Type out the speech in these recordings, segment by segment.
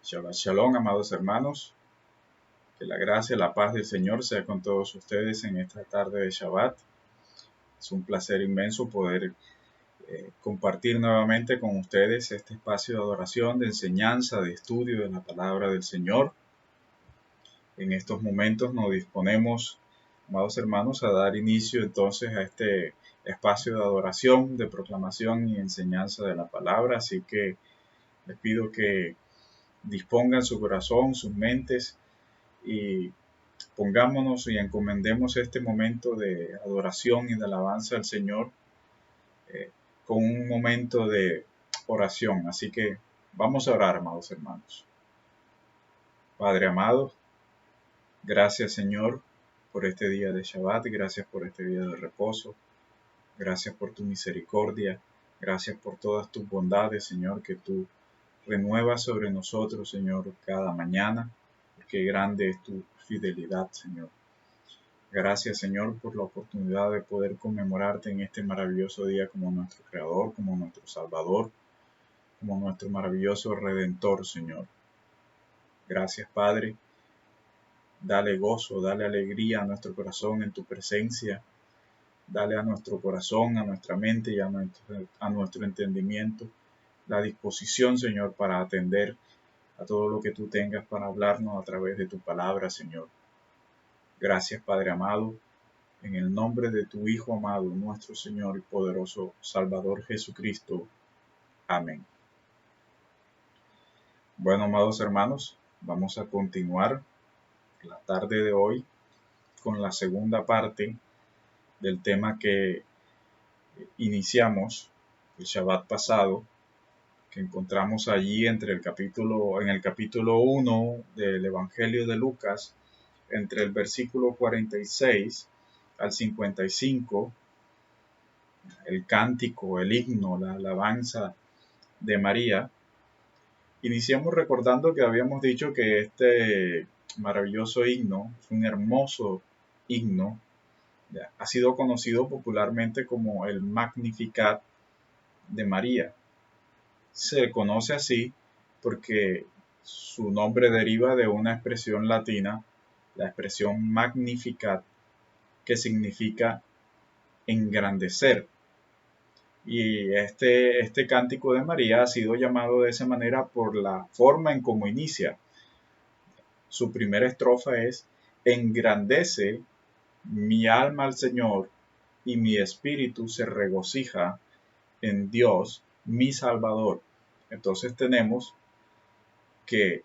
Shabbat Shalom, amados hermanos. Que la gracia y la paz del Señor sea con todos ustedes en esta tarde de Shabbat. Es un placer inmenso poder compartir nuevamente con ustedes este espacio de adoración, de enseñanza, de estudio de la palabra del Señor. En estos momentos nos disponemos, amados hermanos, a dar inicio entonces a este espacio de adoración, de proclamación y enseñanza de la palabra. Así que les pido que dispongan su corazón, sus mentes y pongámonos y encomendemos este momento de adoración y de alabanza al Señor con un momento de oración. Así que vamos a orar, amados hermanos. Padre amado, gracias Señor por este día de Shabbat, gracias por este día de reposo, gracias por tu misericordia, gracias por todas tus bondades, Señor, que tú renuevas sobre nosotros, Señor, cada mañana, porque grande es tu fidelidad, Señor. Gracias, Señor, por la oportunidad de poder conmemorarte en este maravilloso día como nuestro Creador, como nuestro Salvador, como nuestro maravilloso Redentor, Señor. Gracias, Padre. Dale gozo, dale alegría a nuestro corazón en tu presencia. Dale a nuestro corazón, a nuestra mente y a nuestro entendimiento la disposición, Señor, para atender a todo lo que tú tengas para hablarnos a través de tu palabra, Señor. Gracias, Padre amado. En el nombre de tu Hijo amado, nuestro Señor y poderoso Salvador Jesucristo. Amén. Bueno, amados hermanos, vamos a continuar la tarde de hoy con la segunda parte del tema que iniciamos el Shabbat pasado, que encontramos allí en el capítulo 1 del Evangelio de Lucas, entre el versículo 46 al 55, el cántico, el himno, la alabanza de María. Iniciamos recordando que habíamos dicho que este maravilloso himno, un hermoso himno, ha sido conocido popularmente como el Magnificat de María. Se conoce así porque su nombre deriva de una expresión latina, la expresión Magnificat, que significa engrandecer. Y este cántico de María ha sido llamado de esa manera por la forma en cómo inicia. Su primera estrofa es: engrandece mi alma al Señor y mi espíritu se regocija en Dios, mi Salvador. Entonces tenemos que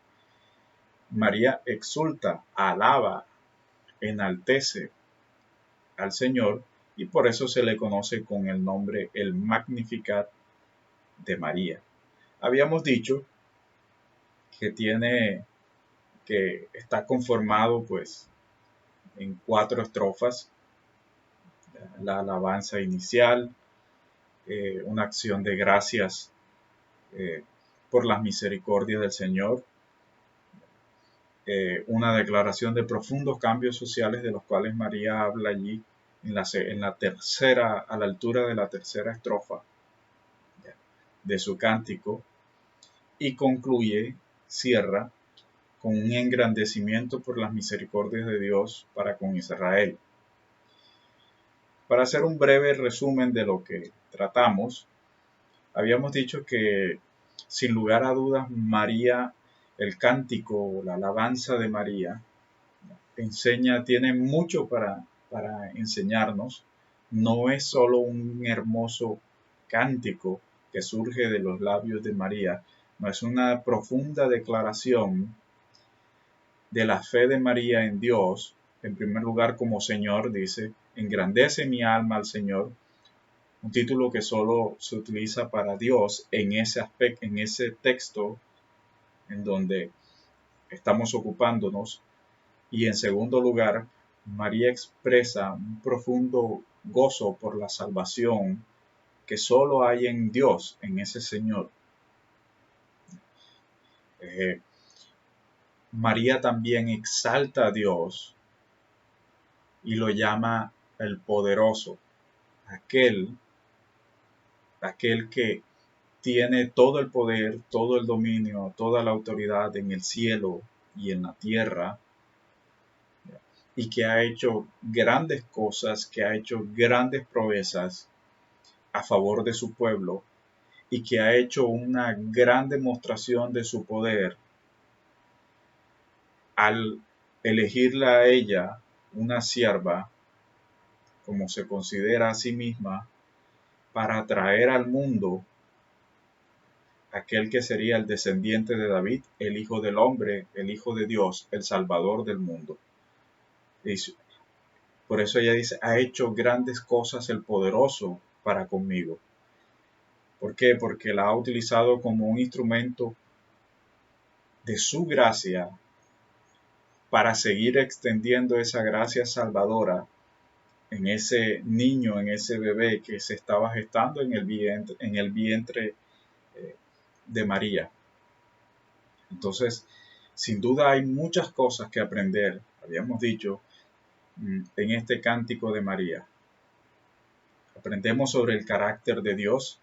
María exulta, alaba, enaltece al Señor y por eso se le conoce con el nombre el Magnificat de María. Habíamos dicho que está conformado pues en 4 estrofas: la alabanza inicial, una acción de gracias por las misericordias del Señor, una declaración de profundos cambios sociales de los cuales María habla allí en la tercera, a la altura de la tercera estrofa de su cántico, y cierra con un engrandecimiento por las misericordias de Dios para con Israel. Para hacer un breve resumen de lo que tratamos, habíamos dicho que sin lugar a dudas María, el cántico, la alabanza de María, tiene mucho para enseñarnos. No es solo un hermoso cántico que surge de los labios de María, no, es una profunda declaración de la fe de María en Dios. En primer lugar, como Señor, dice: engrandece mi alma al Señor, un título que solo se utiliza para Dios en ese aspecto, en ese texto en donde estamos ocupándonos. Y en segundo lugar, María expresa un profundo gozo por la salvación que solo hay en Dios, en ese Señor. María también exalta a Dios y lo llama el poderoso, aquel que tiene todo el poder, todo el dominio, toda la autoridad en el cielo y en la tierra, y que ha hecho grandes cosas, que ha hecho grandes proezas a favor de su pueblo, y que ha hecho una gran demostración de su poder al elegirla a ella, una sierva, como se considera a sí misma, para traer al mundo aquel que sería el descendiente de David, el Hijo del Hombre, el Hijo de Dios, el Salvador del mundo. Y por eso ella dice, ha hecho grandes cosas el poderoso para conmigo. ¿Por qué? Porque la ha utilizado como un instrumento de su gracia para seguir extendiendo esa gracia salvadora en ese niño, en ese bebé que se estaba gestando en el vientre de María. Entonces, sin duda hay muchas cosas que aprender, habíamos dicho, en este cántico de María. Aprendemos sobre el carácter de Dios,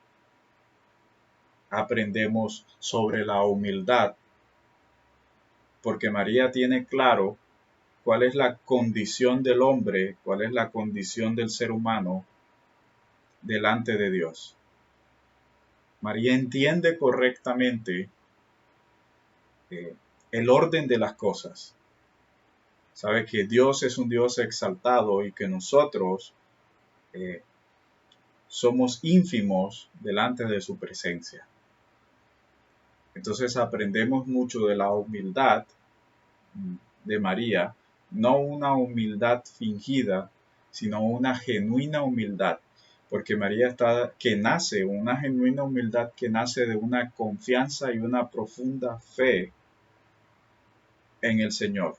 aprendemos sobre la humildad, porque María tiene claro cuál es la condición del hombre, cuál es la condición del ser humano delante de Dios. María entiende correctamente el orden de las cosas. Sabe que Dios es un Dios exaltado y que nosotros somos ínfimos delante de su presencia. Entonces aprendemos mucho de la humildad de María, no una humildad fingida, sino una genuina humildad, porque María una genuina humildad que nace de una confianza y una profunda fe en el Señor.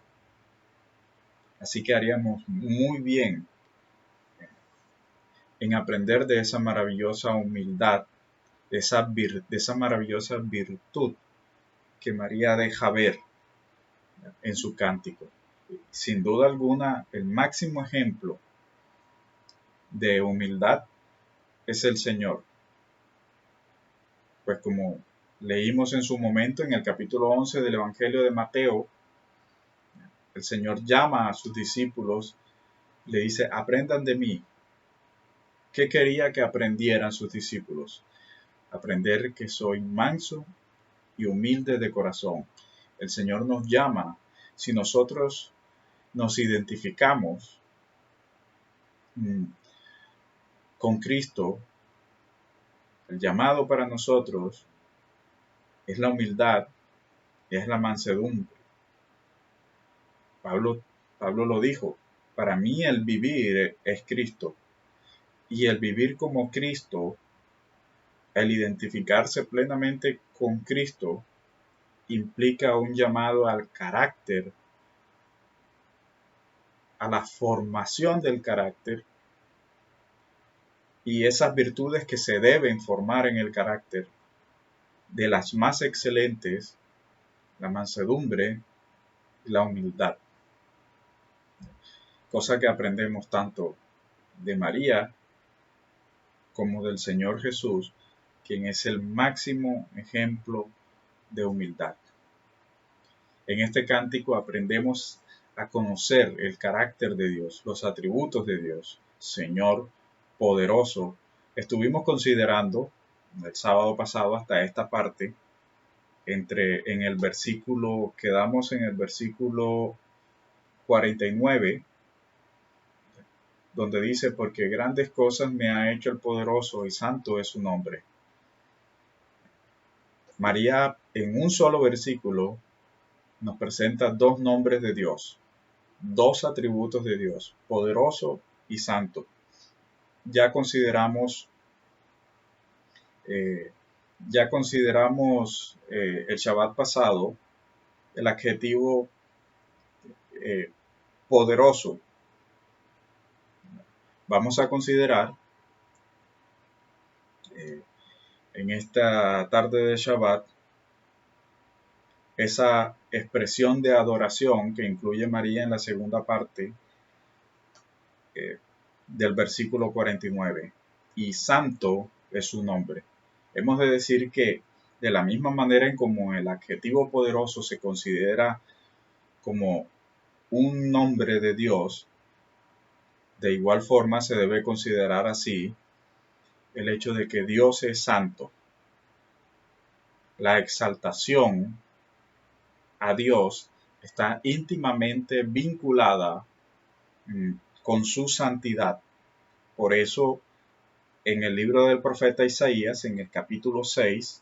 Así que haríamos muy bien en aprender de esa maravillosa humildad, de esa maravillosa virtud que María deja ver en su cántico. Sin duda alguna, el máximo ejemplo de humildad es el Señor. Pues como leímos en su momento en el capítulo 11 del Evangelio de Mateo, el Señor llama a sus discípulos, le dice, aprendan de mí. ¿Qué quería que aprendieran sus discípulos? Aprender que soy manso y humilde de corazón. El Señor nos llama, si nosotros nos identificamos con Cristo, el llamado para nosotros es la humildad, es la mansedumbre. Pablo lo dijo, para mí el vivir es Cristo. Y el vivir como Cristo, el identificarse plenamente con Cristo, implica un llamado al carácter, a la formación del carácter y esas virtudes que se deben formar en el carácter, de las más excelentes, la mansedumbre y la humildad. Cosa que aprendemos tanto de María como del Señor Jesús, quien es el máximo ejemplo de humildad. En este cántico aprendemos a conocer el carácter de Dios, los atributos de Dios, Señor poderoso. Estuvimos considerando el sábado pasado hasta esta parte, en el versículo, quedamos en el versículo 49, donde dice, porque grandes cosas me ha hecho el poderoso y santo es su nombre. María, en un solo versículo, nos presenta dos nombres de Dios, dos atributos de Dios, poderoso y santo. Ya consideramos el Shabbat pasado el adjetivo poderoso. Vamos a considerar en esta tarde de Shabbat esa expresión de adoración que incluye María en la segunda parte del versículo 49. Y santo es su nombre. Hemos de decir que de la misma manera en como el adjetivo poderoso se considera como un nombre de Dios, de igual forma se debe considerar así el hecho de que Dios es santo. La exaltación a Dios está íntimamente vinculada con su santidad. Por eso, en el libro del profeta Isaías, en el capítulo 6,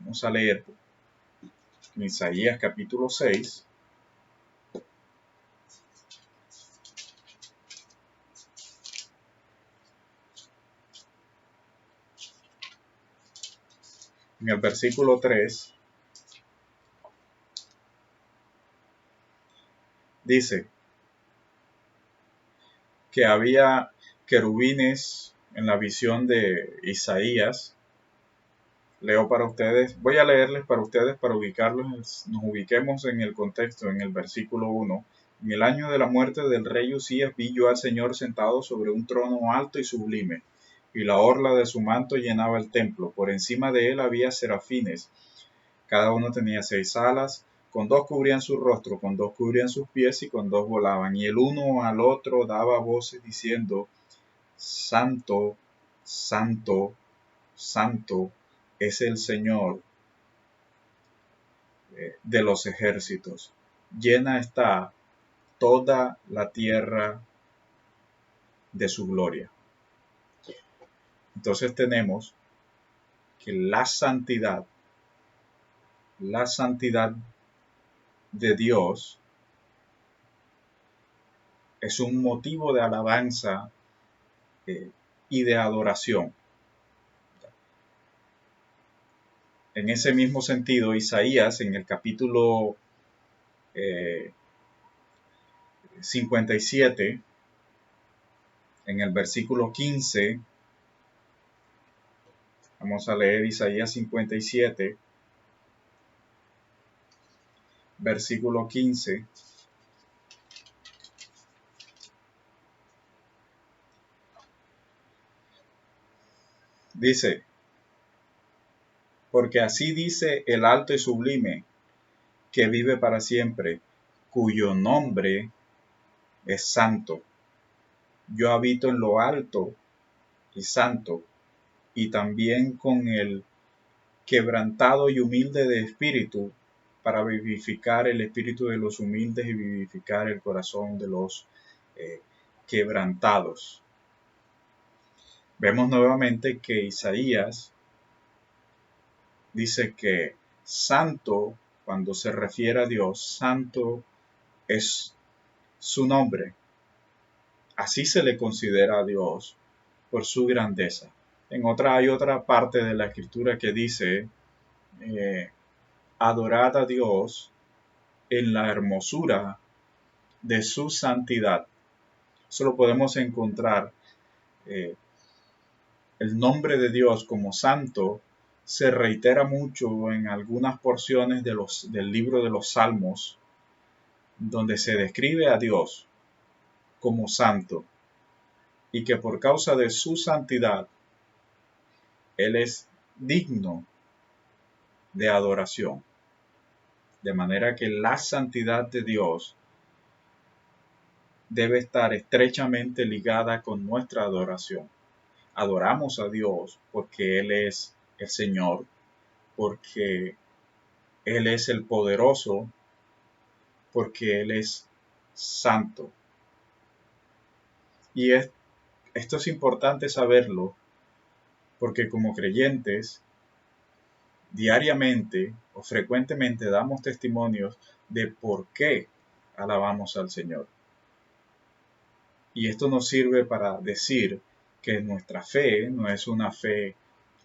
vamos a leer en Isaías capítulo 6, en el versículo 3, dice que había querubines en la visión de Isaías. Leo para ustedes, voy a leerles para ustedes para ubicarlos, nos ubiquemos en el contexto, en el versículo 1. En el año de la muerte del rey Usías vi yo al Señor sentado sobre un trono alto y sublime, y la orla de su manto llenaba el templo. Por encima de él había serafines, cada uno tenía 6 alas, con 2 cubrían su rostro, con 2 cubrían sus pies y con 2 volaban. Y el uno al otro daba voces diciendo, Santo, Santo, Santo es el Señor de los ejércitos. Llena está toda la tierra de su gloria. Entonces tenemos que la santidad de Dios es un motivo de alabanza y de adoración. En ese mismo sentido, Isaías, en el capítulo 57, en el versículo 15, vamos a leer Isaías 57, versículo 15. Dice, porque así dice el alto y sublime, que vive para siempre, cuyo nombre es santo. Yo habito en lo alto y santo, y también con el quebrantado y humilde de espíritu, para vivificar el espíritu de los humildes y vivificar el corazón de los quebrantados. Vemos nuevamente que Isaías dice que santo, cuando se refiere a Dios, santo es su nombre. Así se le considera a Dios por su grandeza. Hay otra parte de la escritura que dice, adorad a Dios en la hermosura de su santidad. Eso lo podemos encontrar. El nombre de Dios como santo se reitera mucho en algunas porciones del libro de los Salmos, donde se describe a Dios como santo y que por causa de su santidad, Él es digno de adoración. De manera que la santidad de Dios debe estar estrechamente ligada con nuestra adoración. Adoramos a Dios porque Él es el Señor, porque Él es el poderoso, porque Él es santo. Y esto es importante saberlo, porque como creyentes, diariamente o frecuentemente damos testimonios de por qué alabamos al Señor. Y esto nos sirve para decir que nuestra fe no es una fe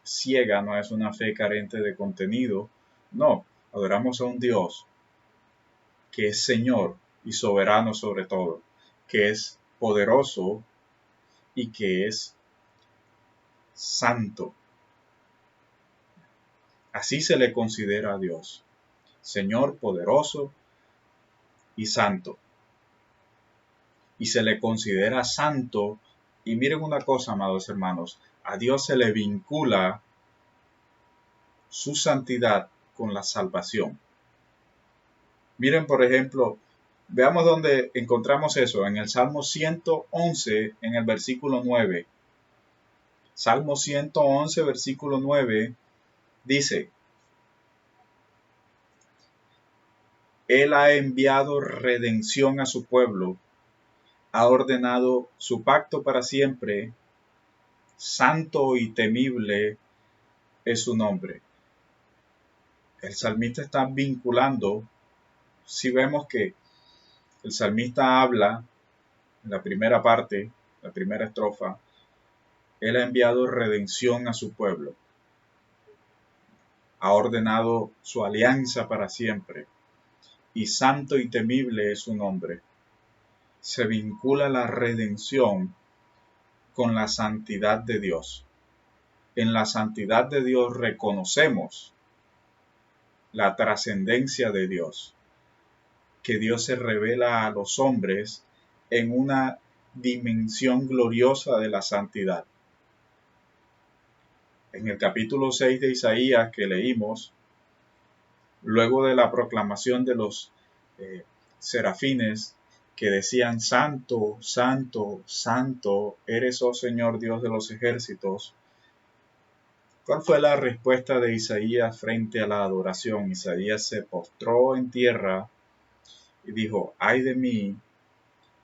ciega, no es una fe carente de contenido. No, adoramos a un Dios que es Señor y soberano sobre todo, que es poderoso y que es santo. Así se le considera a Dios, Señor poderoso y santo. Y se le considera santo. Y miren una cosa, amados hermanos, a Dios se le vincula su santidad con la salvación. Miren, por ejemplo, veamos dónde encontramos eso, en el Salmo 111, en el versículo 9. Salmo 111, versículo 9, dice: Él ha enviado redención a su pueblo, ha ordenado su pacto para siempre, santo y temible es su nombre. El salmista está vinculando, si vemos que el salmista habla en la primera parte, la primera estrofa, Él ha enviado redención a su pueblo, ha ordenado su alianza para siempre, y santo y temible es su nombre. Se vincula la redención con la santidad de Dios. En la santidad de Dios reconocemos la trascendencia de Dios, que Dios se revela a los hombres en una dimensión gloriosa de la santidad. En el capítulo 6 de Isaías que leímos, luego de la proclamación de los serafines que decían: Santo, Santo, Santo, eres, oh Señor Dios de los ejércitos. ¿Cuál fue la respuesta de Isaías frente a la adoración? Isaías se postró en tierra y dijo: ay de mí,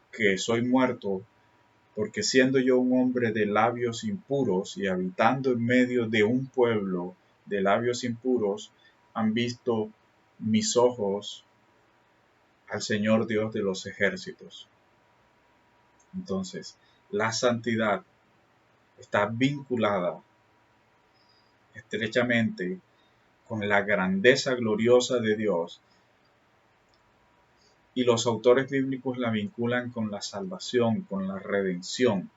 que soy muerto, porque siendo yo un hombre de labios impuros y habitando en medio de un pueblo de labios impuros, han visto mis ojos al Señor Dios de los ejércitos. Entonces, la santidad está vinculada estrechamente con la grandeza gloriosa de Dios, y los autores bíblicos la vinculan con la salvación, con la redención,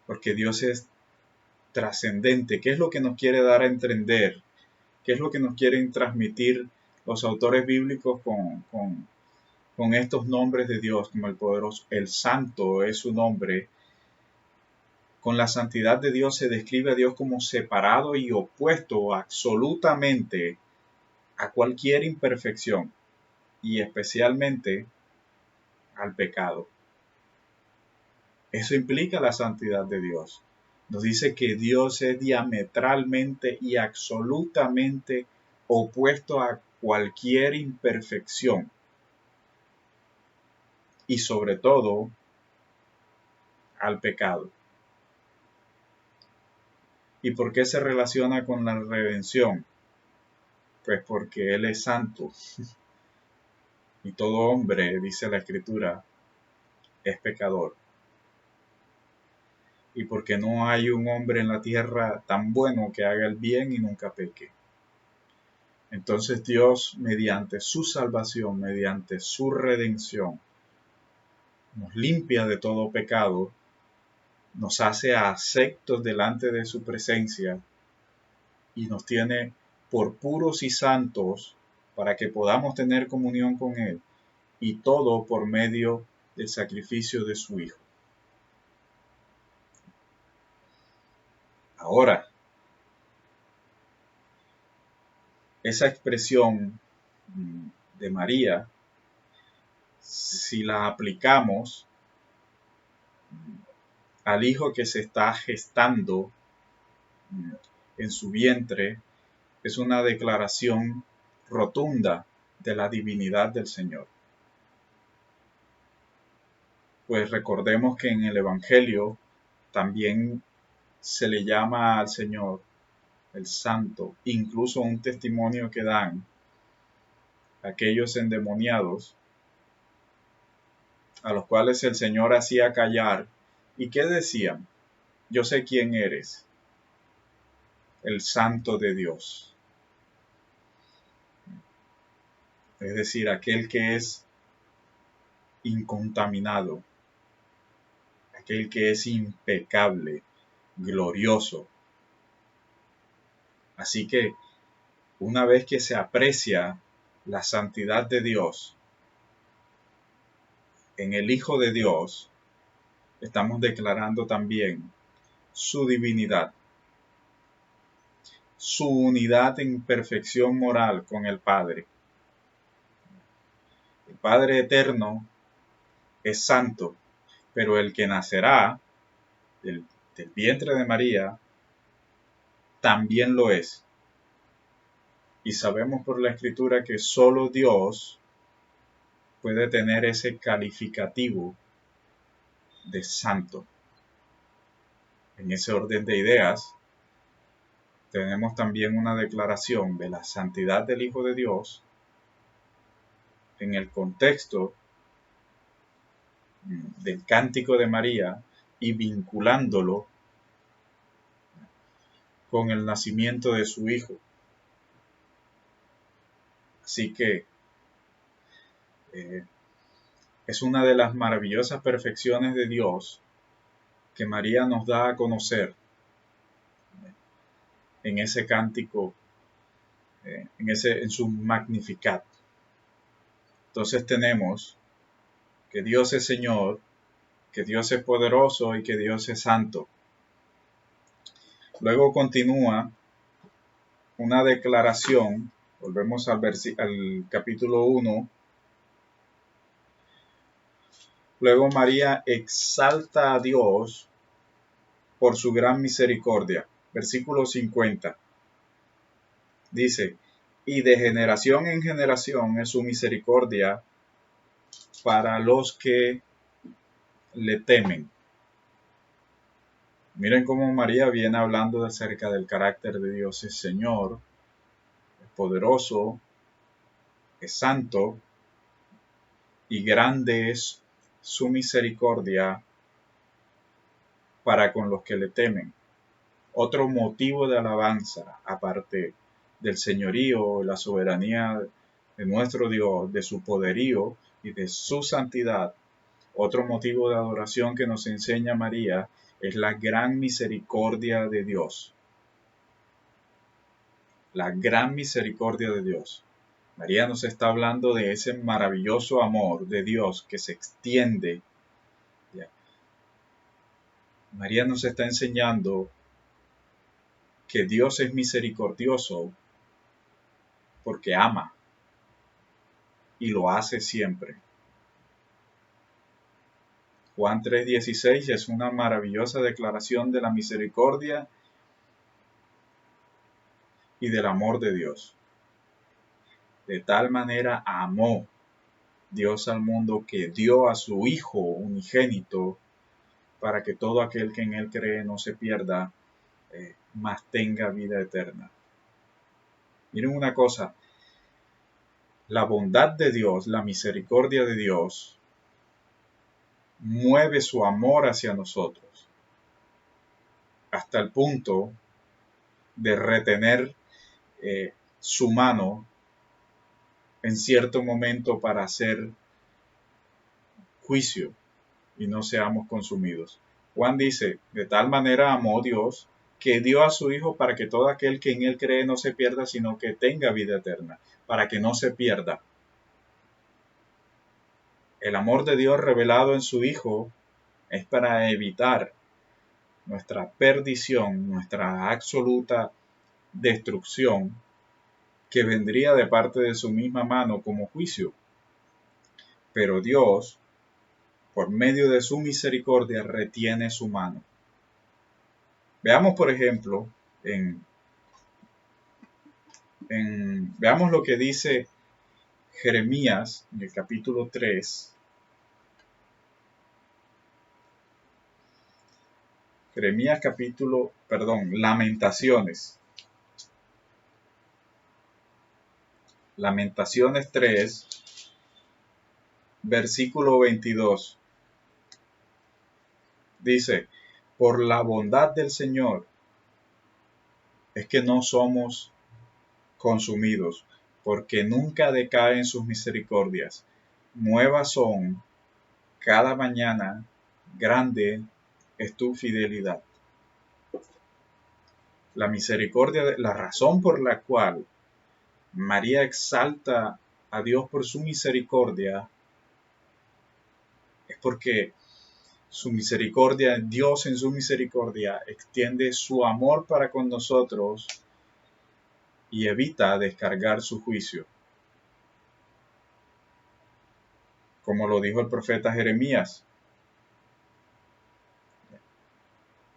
porque Dios es trascendente. ¿Qué es lo que nos quiere dar a entender? ¿Qué es lo que nos quieren transmitir los autores bíblicos con estos nombres de Dios, como el poderoso? El santo es su nombre. Con la santidad de Dios se describe a Dios como separado y opuesto absolutamente a cualquier imperfección, y especialmente al pecado. Eso implica la santidad de Dios. Nos dice que Dios es diametralmente y absolutamente opuesto a cualquier imperfección, y sobre todo al pecado. ¿Y por qué se relaciona con la redención? Pues porque Él es santo, y todo hombre, dice la Escritura, es pecador. Y porque no hay un hombre en la tierra tan bueno que haga el bien y nunca peque. Entonces Dios, mediante su salvación, mediante su redención, nos limpia de todo pecado, nos hace aceptos delante de su presencia y nos tiene por puros y santos para que podamos tener comunión con Él, y todo por medio del sacrificio de su Hijo. Ahora, esa expresión de María, si la aplicamos al hijo que se está gestando en su vientre, es una declaración rotunda de la divinidad del Señor. Pues recordemos que en el Evangelio también se le llama al Señor el Santo, incluso un testimonio que dan aquellos endemoniados, a los cuales el Señor hacía callar. ¿Y qué decían? Yo sé quién eres, el Santo de Dios. Es decir, aquel que es incontaminado, aquel que es impecable, glorioso. Así que una vez que se aprecia la santidad de Dios en el Hijo de Dios, estamos declarando también su divinidad, su unidad en perfección moral con el Padre. El Padre eterno es santo, pero el que nacerá del vientre de María también lo es. Y sabemos por la Escritura que solo Dios puede tener ese calificativo de santo. En ese orden de ideas, tenemos también una declaración de la santidad del Hijo de Dios en el contexto del cántico de María y vinculándolo con el nacimiento de su Hijo. Así que es una de las maravillosas perfecciones de Dios que María nos da a conocer en ese cántico, en su Magnificat. Entonces tenemos que Dios es Señor, que Dios es poderoso y que Dios es santo. Luego continúa una declaración, volvemos al capítulo 1. Luego María exalta a Dios por su gran misericordia. Versículo 50. Dice, y de generación en generación es su misericordia para los que le temen. Miren cómo María viene hablando acerca del carácter de Dios. Es Señor, es poderoso, es santo y grande es su misericordia para con los que le temen. Otro motivo de alabanza, aparte del señorío, la soberanía de nuestro Dios, de su poderío y de su santidad, otro motivo de adoración que nos enseña María es la gran misericordia de Dios. La gran misericordia de Dios. María nos está hablando de ese maravilloso amor de Dios que se extiende. María nos está enseñando que Dios es misericordioso porque ama y lo hace siempre. Juan 3:16 es una maravillosa declaración de la misericordia y del amor de Dios. De tal manera amó Dios al mundo que dio a su Hijo unigénito para que todo aquel que en Él cree no se pierda, mas tenga vida eterna. Miren una cosa, la bondad de Dios, la misericordia de Dios, mueve su amor hacia nosotros hasta el punto de retener su mano en cierto momento para hacer juicio y no seamos consumidos. Juan dice, de tal manera amó Dios que dio a su Hijo para que todo aquel que en Él cree no se pierda, sino que tenga vida eterna, para que no se pierda. El amor de Dios revelado en su Hijo es para evitar nuestra perdición, nuestra absoluta destrucción, que vendría de parte de su misma mano como juicio. Pero Dios, por medio de su misericordia, retiene su mano. Veamos, por ejemplo, veamos lo que dice Jeremías en el capítulo 3. Lamentaciones. Lamentaciones 3, versículo 22. Dice, por la bondad del Señor es que no somos consumidos, porque nunca decaen sus misericordias. Nuevas son cada mañana, grande es tu fidelidad. La misericordia, la razón por la cual María exalta a Dios por su misericordia es porque su misericordia, Dios en su misericordia extiende su amor para con nosotros y evita descargar su juicio. Como lo dijo el profeta Jeremías,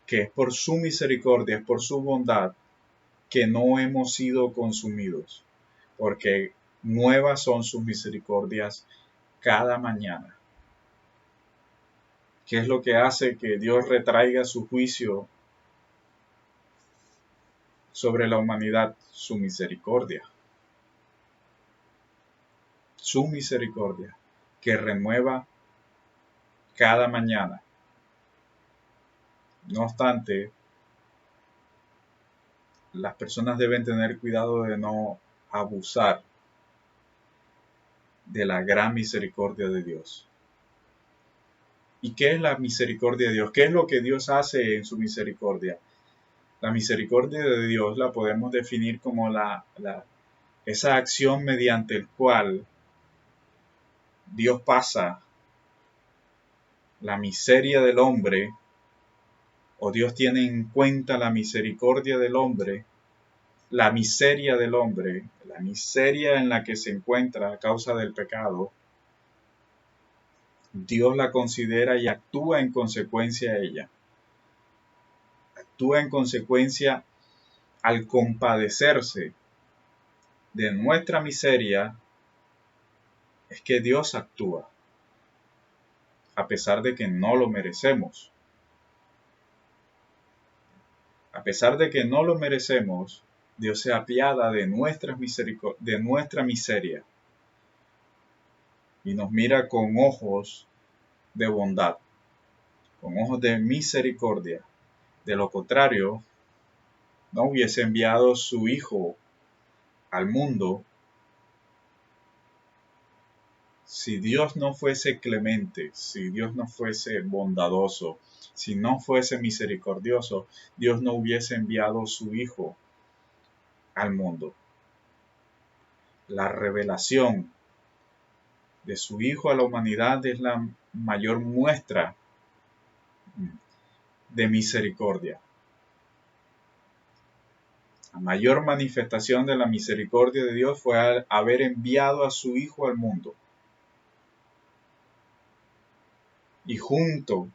que es por su misericordia, es por su bondad, que no hemos sido consumidos, porque nuevas son sus misericordias cada mañana. ¿Qué es lo que hace que Dios retraiga su juicio sobre la humanidad? Su misericordia. Su misericordia, que renueva cada mañana. No obstante, las personas deben tener cuidado de no abusar de la gran misericordia de Dios. ¿Y qué es la misericordia de Dios? ¿Qué es lo que Dios hace en su misericordia? La misericordia de Dios la podemos definir como esa acción mediante el cual Dios pasa la miseria del hombre, o Dios tiene en cuenta la misericordia del hombre, la miseria del hombre, la miseria en la que se encuentra a causa del pecado. Dios la considera y actúa en consecuencia a ella. Actúa en consecuencia al compadecerse de nuestra miseria. Es que Dios actúa, a pesar de que no lo merecemos. A pesar de que no lo merecemos, Dios se apiada de nuestra miseria y nos mira con ojos de bondad, con ojos de misericordia. De lo contrario, no hubiese enviado su Hijo al mundo. Si Dios no fuese clemente, si Dios no fuese bondadoso, si no fuese misericordioso, Dios no hubiese enviado su Hijo al mundo. La revelación de su Hijo a la humanidad es la mayor muestra de misericordia. La mayor manifestación de la misericordia de Dios fue al haber enviado a su Hijo al mundo. Y junto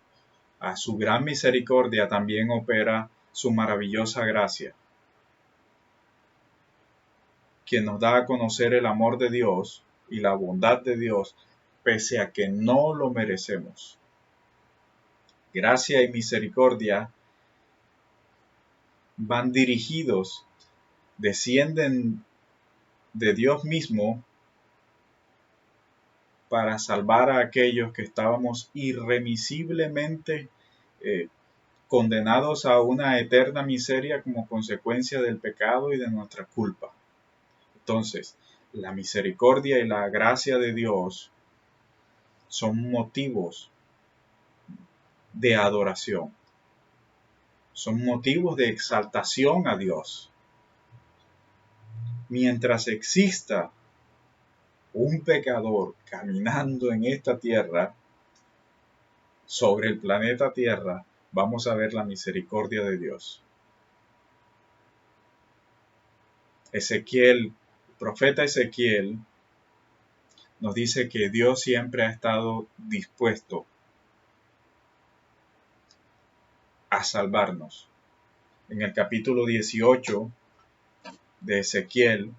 a su gran misericordia también opera su maravillosa gracia, quien nos da a conocer el amor de Dios y la bondad de Dios, pese a que no lo merecemos. Gracia y misericordia van dirigidos, descienden de Dios mismo para salvar a aquellos que estábamos irremisiblemente condenados a una eterna miseria como consecuencia del pecado y de nuestra culpa. Entonces, la misericordia y la gracia de Dios son motivos de adoración, son motivos de exaltación a Dios. Mientras exista un pecador caminando en esta tierra, sobre el planeta Tierra, vamos a ver la misericordia de Dios. El profeta Ezequiel nos dice que Dios siempre ha estado dispuesto a salvarnos. En el capítulo 18 de Ezequiel,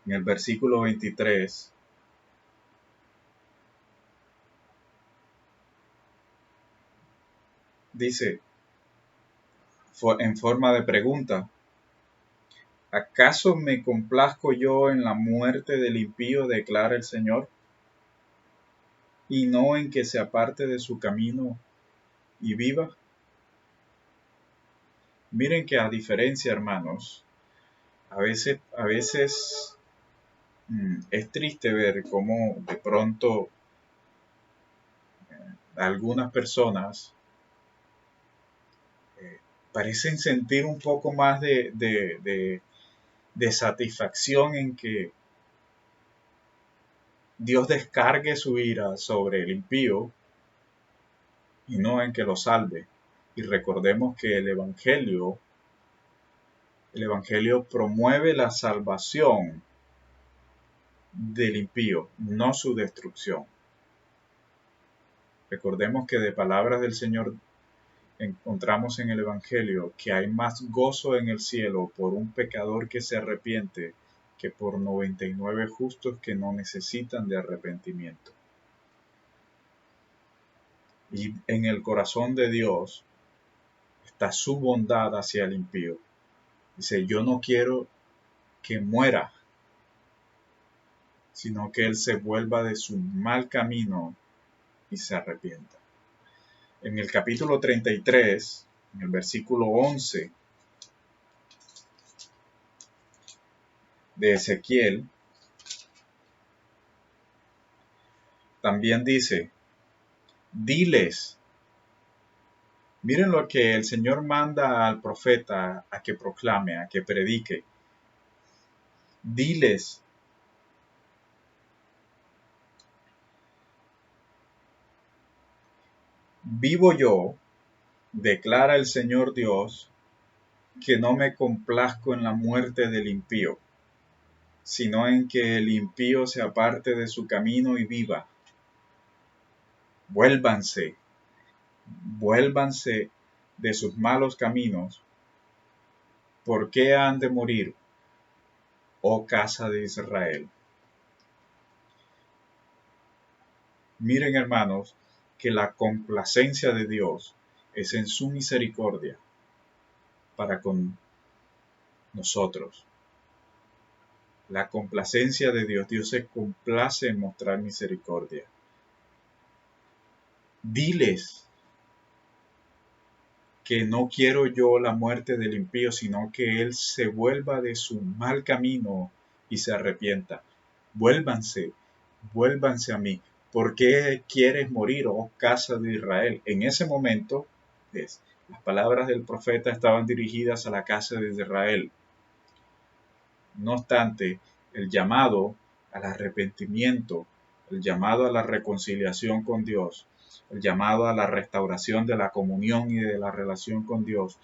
en el versículo 23, dice, en forma de pregunta: ¿acaso me complazco yo en la muerte del impío, declara el Señor, y no en que se aparte de su camino y viva? Miren que a diferencia, hermanos, a veces es triste ver cómo de pronto algunas personas parecen sentir un poco más de satisfacción en que Dios descargue su ira sobre el impío, y no en que lo salve. Y recordemos que el Evangelio promueve la salvación del impío, no su destrucción. Recordemos que de palabras del Señor encontramos en el Evangelio que hay más gozo en el cielo por un pecador que se arrepiente que por 99 justos que no necesitan de arrepentimiento. Y en el corazón de Dios está su bondad hacia el impío. Dice, yo no quiero que muera, sino que él se vuelva de su mal camino y se arrepienta. En el capítulo 33, en el versículo 11 de Ezequiel, también dice, diles, miren lo que el Señor manda al profeta a que proclame, a que predique. Diles, vivo yo, declara el Señor Dios, que no me complazco en la muerte del impío, sino en que el impío se aparte de su camino y viva. Vuélvanse de sus malos caminos. ¿Por qué han de morir, oh casa de Israel? Miren, hermanos, que la complacencia de Dios es en su misericordia para con nosotros. La complacencia de Dios, Dios se complace en mostrar misericordia. Diles que no quiero yo la muerte del impío, sino que él se vuelva de su mal camino y se arrepienta. Vuélvanse a mí. ¿Por qué quieres morir, oh casa de Israel? En ese momento, las palabras del profeta estaban dirigidas a la casa de Israel. No obstante, el llamado al arrepentimiento, el llamado a la reconciliación con Dios, el llamado a la restauración de la comunión y de la relación con Dios,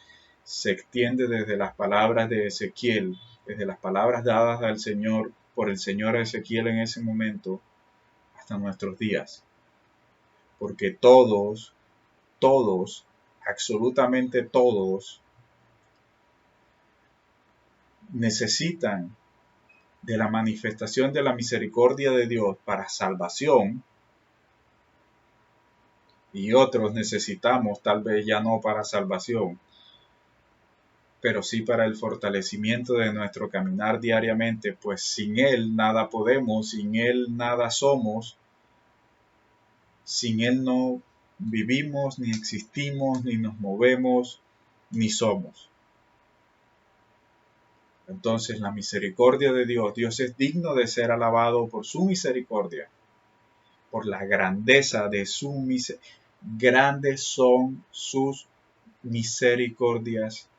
se extiende desde las palabras de Ezequiel, desde las palabras dadas al Señor por el Señor a Ezequiel en ese momento, hasta nuestros días. Porque todos, absolutamente todos, necesitan de la manifestación de la misericordia de Dios para salvación, y otros necesitamos, tal vez ya no para salvación, pero sí para el fortalecimiento de nuestro caminar diariamente, pues sin Él nada podemos, sin Él nada somos, sin Él no vivimos, ni existimos, ni nos movemos, ni somos. Entonces la misericordia de Dios, Dios es digno de ser alabado por su misericordia, por la grandeza de su misericordia. Grandes son sus misericordias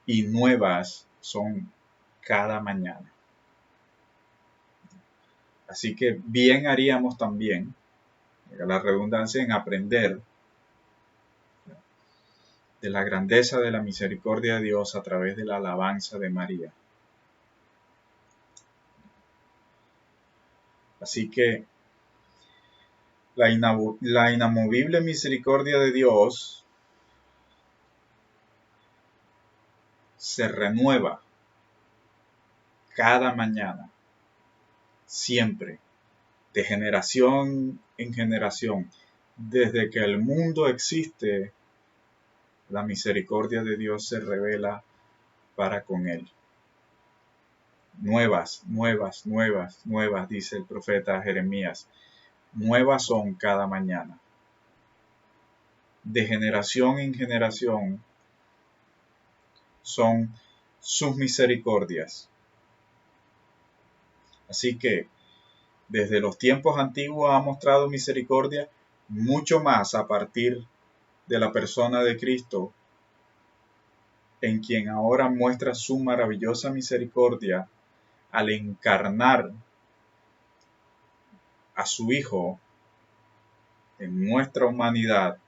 y nuevas son cada mañana. Así que bien haríamos también, la redundancia, en aprender de la grandeza de la misericordia de Dios a través de la alabanza de María. Así que la inamovible misericordia de Dios se renueva cada mañana, siempre, de generación en generación. Desde que el mundo existe, la misericordia de Dios se revela para con él. Nuevas, dice el profeta Jeremías. Nuevas son cada mañana. De generación en generación son sus misericordias. Así que desde los tiempos antiguos ha mostrado misericordia, mucho más a partir de la persona de Cristo, en quien ahora muestra su maravillosa misericordia al encarnar a su Hijo en nuestra humanidad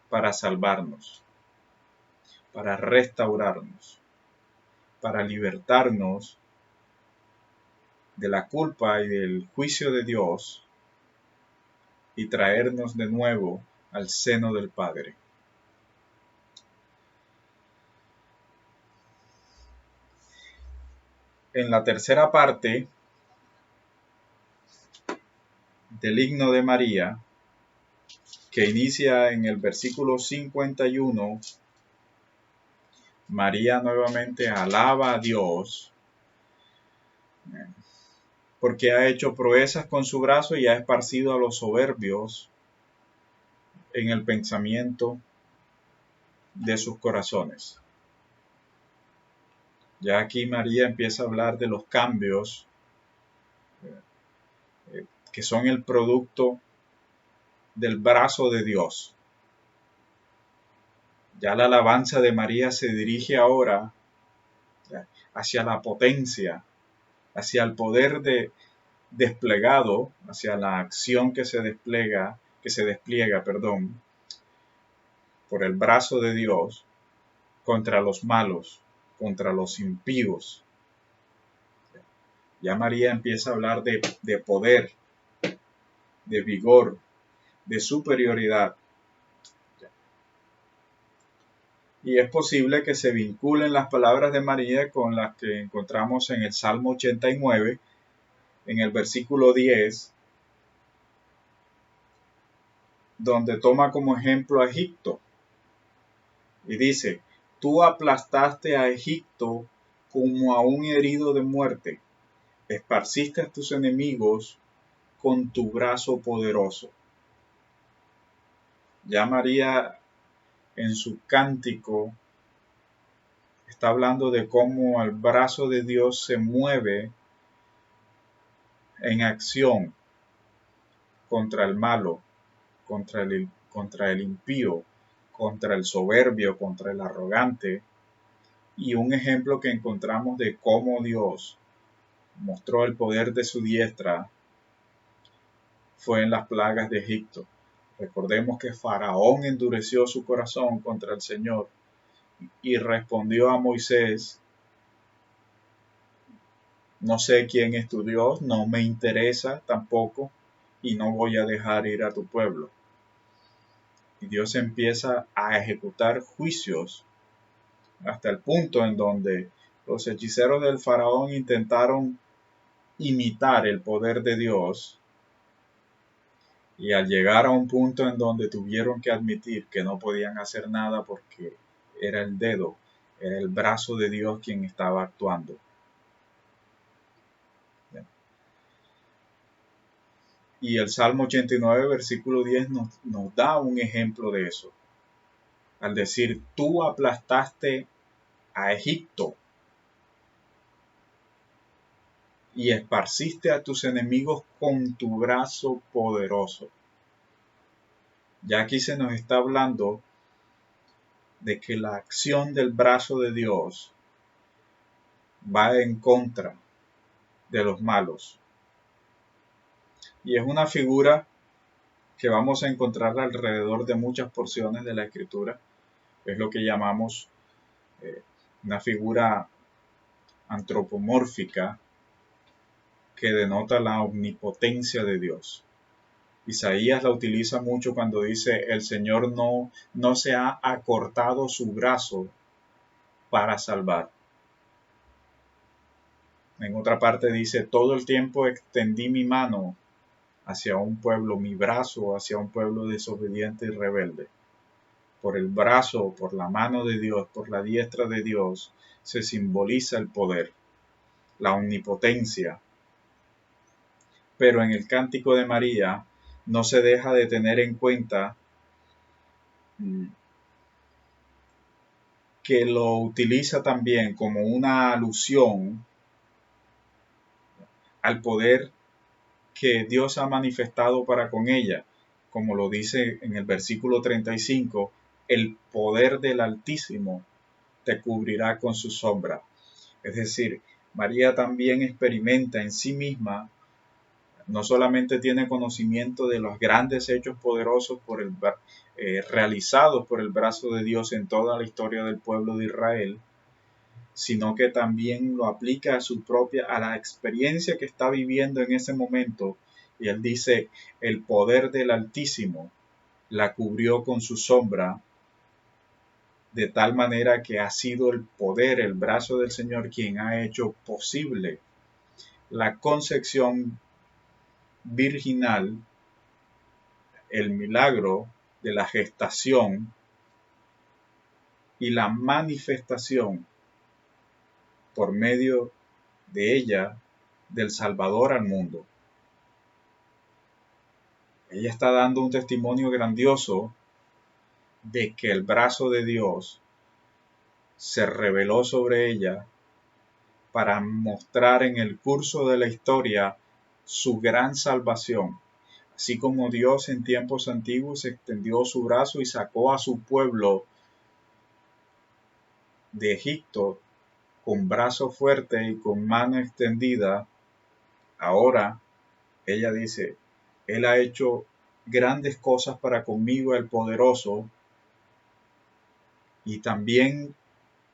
para salvarnos, para restaurarnos, para libertarnos de la culpa y del juicio de Dios y traernos de nuevo al seno del Padre. En la tercera parte del himno de María, que inicia en el versículo 51, María nuevamente alaba a Dios porque ha hecho proezas con su brazo y ha esparcido a los soberbios en el pensamiento de sus corazones. Ya aquí María empieza a hablar de los cambios que son el producto del brazo de Dios. Ya la alabanza de María se dirige ahora hacia la potencia, hacia el poder desplegado, hacia la acción que se despliega, por el brazo de Dios contra los malos, contra los impíos. Ya María empieza a hablar de poder, de vigor, de superioridad. Y es posible que se vinculen las palabras de María con las que encontramos en el Salmo 89, en el versículo 10, donde toma como ejemplo a Egipto. Y dice, tú aplastaste a Egipto como a un herido de muerte, esparciste a tus enemigos con tu brazo poderoso. Ya María en su cántico está hablando de cómo el brazo de Dios se mueve en acción contra el malo, contra el impío, contra el soberbio, contra el arrogante. Y un ejemplo que encontramos de cómo Dios mostró el poder de su diestra fue en las plagas de Egipto. Recordemos que Faraón endureció su corazón contra el Señor y respondió a Moisés, no sé quién es tu Dios, no me interesa tampoco y no voy a dejar ir a tu pueblo. Y Dios empieza a ejecutar juicios hasta el punto en donde los hechiceros del Faraón intentaron imitar el poder de Dios y al llegar a un punto en donde tuvieron que admitir que no podían hacer nada porque era el dedo, era el brazo de Dios quien estaba actuando. Y el Salmo 89, versículo 10 nos da un ejemplo de eso. Al decir, tú aplastaste a Egipto y esparciste a tus enemigos con tu brazo poderoso. Ya aquí se nos está hablando de que la acción del brazo de Dios va en contra de los malos. Y es una figura que vamos a encontrar alrededor de muchas porciones de la Escritura. Es lo que llamamos una figura antropomórfica que denota la omnipotencia de Dios. Isaías la utiliza mucho cuando dice, el Señor no se ha acortado su brazo para salvar. En otra parte dice, todo el tiempo extendí mi mano hacia un pueblo, mi brazo hacia un pueblo desobediente y rebelde. Por el brazo, por la mano de Dios, por la diestra de Dios, se simboliza el poder, la omnipotencia. Pero en el Cántico de María no se deja de tener en cuenta que lo utiliza también como una alusión al poder que Dios ha manifestado para con ella, como lo dice en el versículo 35, el poder del Altísimo te cubrirá con su sombra. Es decir, María también experimenta en sí misma No solamente tiene conocimiento de los grandes hechos poderosos realizados por el brazo de Dios en toda la historia del pueblo de Israel, sino que también lo aplica a la experiencia que está viviendo en ese momento. Y él dice, el poder del Altísimo la cubrió con su sombra, de tal manera que ha sido el poder, el brazo del Señor, quien ha hecho posible la concepción virginal, el milagro de la gestación y la manifestación por medio de ella del Salvador al mundo. Ella está dando un testimonio grandioso de que el brazo de Dios se reveló sobre ella para mostrar en el curso de la historia su gran salvación. Así como Dios en tiempos antiguos extendió su brazo y sacó a su pueblo de Egipto con brazo fuerte y con mano extendida, ahora ella dice, Él ha hecho grandes cosas para conmigo, el poderoso, y también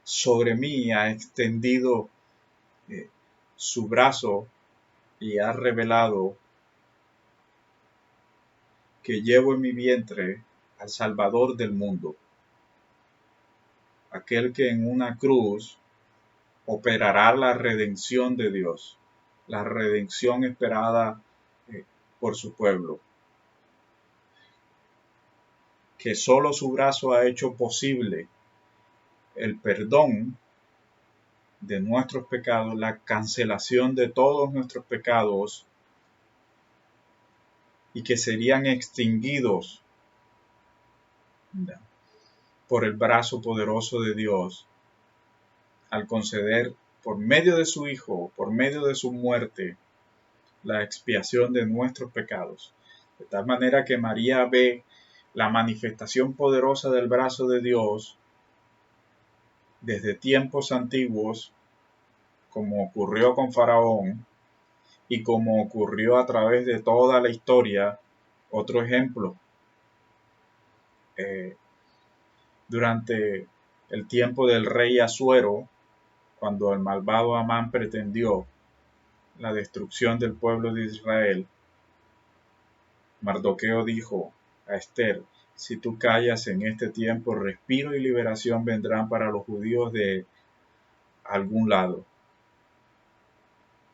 sobre mí ha extendido su brazo y ha revelado que llevo en mi vientre al Salvador del mundo, aquel que en una cruz operará la redención de Dios, la redención esperada por su pueblo, que solo su brazo ha hecho posible el perdón de nuestros pecados, la cancelación de todos nuestros pecados y que serían extinguidos por el brazo poderoso de Dios al conceder por medio de su Hijo, por medio de su muerte, la expiación de nuestros pecados. De tal manera que María ve la manifestación poderosa del brazo de Dios desde tiempos antiguos, como ocurrió con Faraón y como ocurrió a través de toda la historia. Otro ejemplo, durante el tiempo del rey Asuero, cuando el malvado Amán pretendió la destrucción del pueblo de Israel, Mardoqueo dijo a Esther, si tú callas en este tiempo, respiro y liberación vendrán para los judíos de algún lado.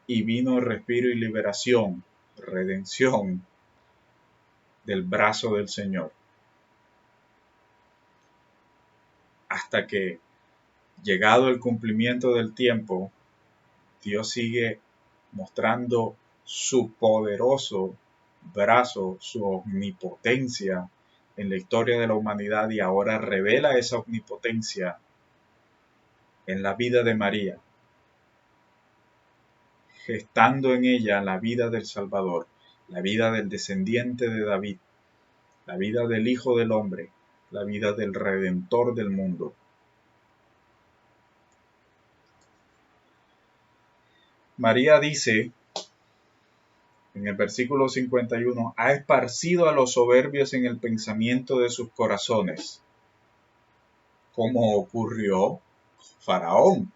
Y vino respiro y liberación, redención del brazo del Señor. Hasta que, llegado el cumplimiento del tiempo, Dios sigue mostrando su poderoso brazo, su omnipotencia en la historia de la humanidad, y ahora revela esa omnipotencia en la vida de María, gestando en ella la vida del Salvador, la vida del descendiente de David, la vida del Hijo del Hombre, la vida del Redentor del mundo. María dice en el versículo 51, ha esparcido a los soberbios en el pensamiento de sus corazones, como ocurrió Faraón.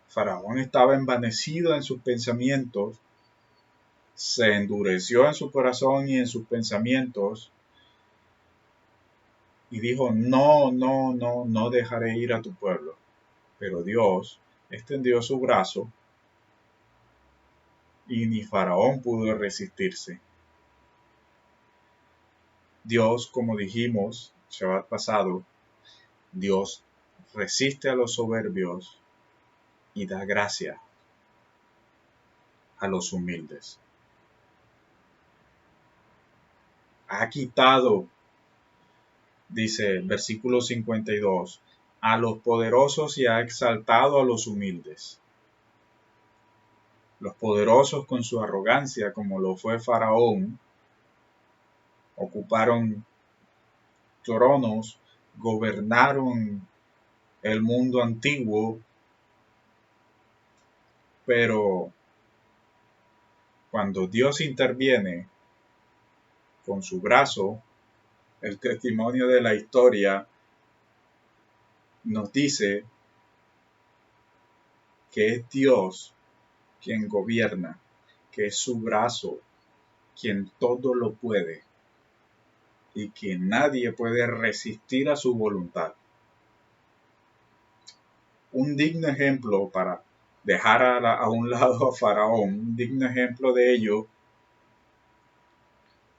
Faraón estaba envanecido en sus pensamientos, se endureció en su corazón y en sus pensamientos, y dijo, no dejaré ir a tu pueblo. Pero Dios extendió su brazo y ni Faraón pudo resistirse. Dios, como dijimos Shabbat pasado, Dios resiste a los soberbios y da gracia a los humildes. Ha quitado, dice el versículo 52, a los poderosos y ha exaltado a los humildes. Los poderosos con su arrogancia, como lo fue Faraón, ocuparon tronos, gobernaron el mundo antiguo, pero cuando Dios interviene con su brazo, el testimonio de la historia nos dice que es Dios quien gobierna, que es su brazo quien todo lo puede y que nadie puede resistir a su voluntad. Un digno ejemplo, para dejar a un lado a Faraón, un digno ejemplo de ello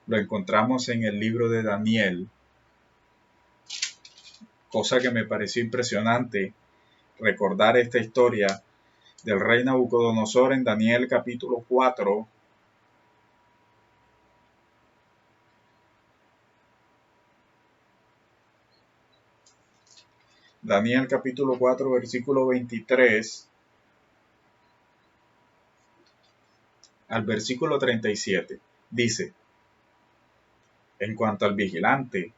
lo encontramos en el libro de Daniel, cosa que me pareció impresionante recordar esta historia del rey Nabucodonosor en Daniel capítulo 4. Daniel capítulo 4, versículo 23 al versículo 37. Dice: en cuanto al vigilante,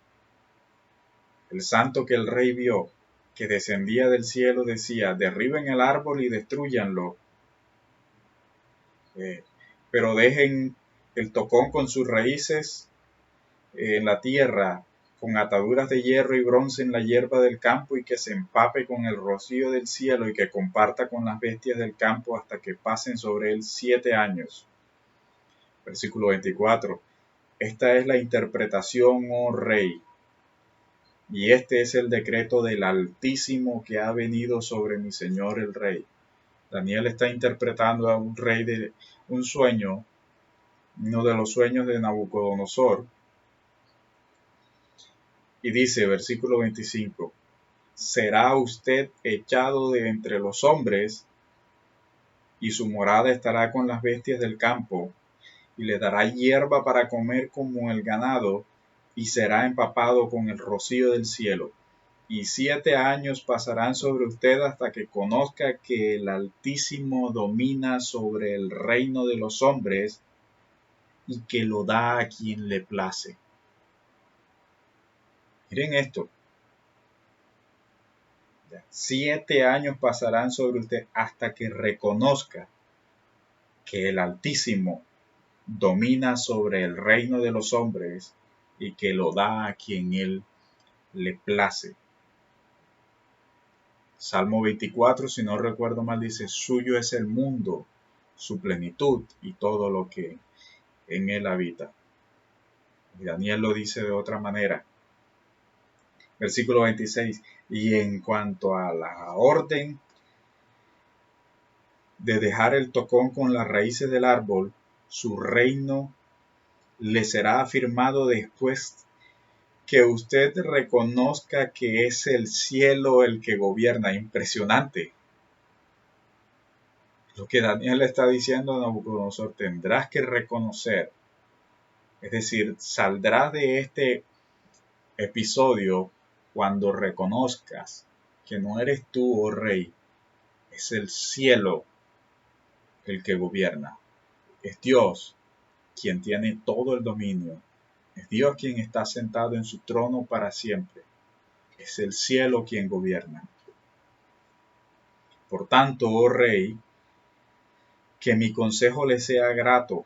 el santo que el rey vio, que descendía del cielo, decía: derriben el árbol y destrúyanlo, pero dejen el tocón con sus raíces en la tierra, con ataduras de hierro y bronce en la hierba del campo, y que se empape con el rocío del cielo, y que comparta con las bestias del campo hasta que pasen sobre él 7 años. Versículo 24. Esta es la interpretación, oh rey, y este es el decreto del Altísimo que ha venido sobre mi señor el rey. Daniel está interpretando a un rey de un sueño, uno de los sueños de Nabucodonosor. Y dice, versículo 25, será usted echado de entre los hombres, y su morada estará con las bestias del campo, y le dará hierba para comer como el ganado, y será empapado con el rocío del cielo. Y 7 años pasarán sobre usted hasta que conozca que el Altísimo domina sobre el reino de los hombres, y que lo da a quien le place. Miren esto. 7 años pasarán sobre usted hasta que reconozca que el Altísimo domina sobre el reino de los hombres y que lo da a quien él le place. Salmo 24, si no recuerdo mal, dice: suyo es el mundo, su plenitud y todo lo que en él habita. Y Daniel lo dice de otra manera. Versículo 26. Y en cuanto a la orden de dejar el tocón con las raíces del árbol, su reino le será afirmado después que usted reconozca que es el cielo el que gobierna. Impresionante. Lo que Daniel está diciendo a Nabucodonosor: tendrás que reconocer, es decir, saldrás de este episodio cuando reconozcas que no eres tú, oh rey, es el cielo el que gobierna. Es Dios quien tiene todo el dominio. Es Dios quien está sentado en su trono para siempre. Es el cielo quien gobierna. Por tanto, oh rey, que mi consejo le sea grato,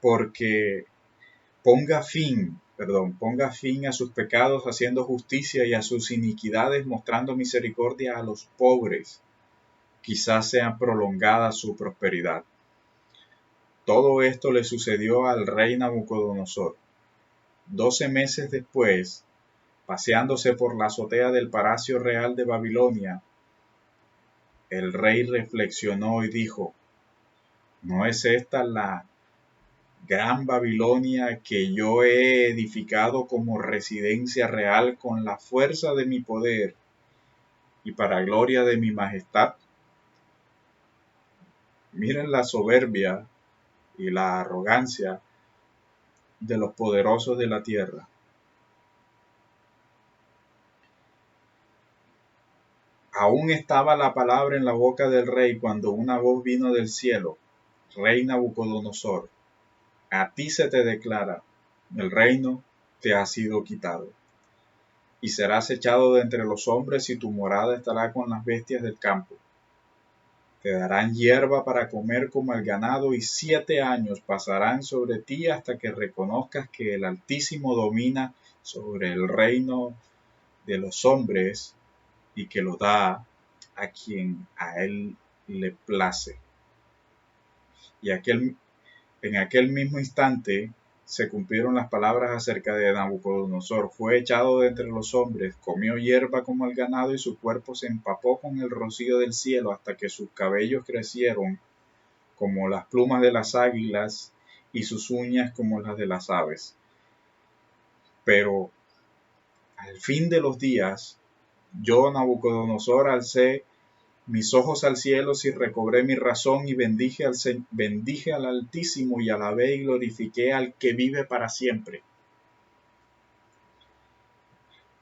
porque ponga fin a sus pecados haciendo justicia, y a sus iniquidades mostrando misericordia a los pobres. Quizás sea prolongada su prosperidad. Todo esto le sucedió al rey Nabucodonosor. 12 meses después, paseándose por la azotea del palacio real de Babilonia, el rey reflexionó y dijo: ¿no es esta la gran Babilonia que yo he edificado como residencia real con la fuerza de mi poder y para gloria de mi majestad? Miren la soberbia y la arrogancia de los poderosos de la tierra. Aún estaba la palabra en la boca del rey cuando una voz vino del cielo: rey Nabucodonosor, a ti se te declara, el reino te ha sido quitado, y serás echado de entre los hombres, y tu morada estará con las bestias del campo. Te darán hierba para comer como al ganado, y 7 años pasarán sobre ti hasta que reconozcas que el Altísimo domina sobre el reino de los hombres y que lo da a quien a él le place. Y en aquel mismo instante se cumplieron las palabras acerca de Nabucodonosor. Fue echado de entre los hombres, comió hierba como el ganado, y su cuerpo se empapó con el rocío del cielo hasta que sus cabellos crecieron como las plumas de las águilas y sus uñas como las de las aves. Pero al fin de los días, yo, Nabucodonosor, alcé mis ojos al cielo y recobré mi razón, y bendije al Altísimo, y alabé y glorifiqué al que vive para siempre.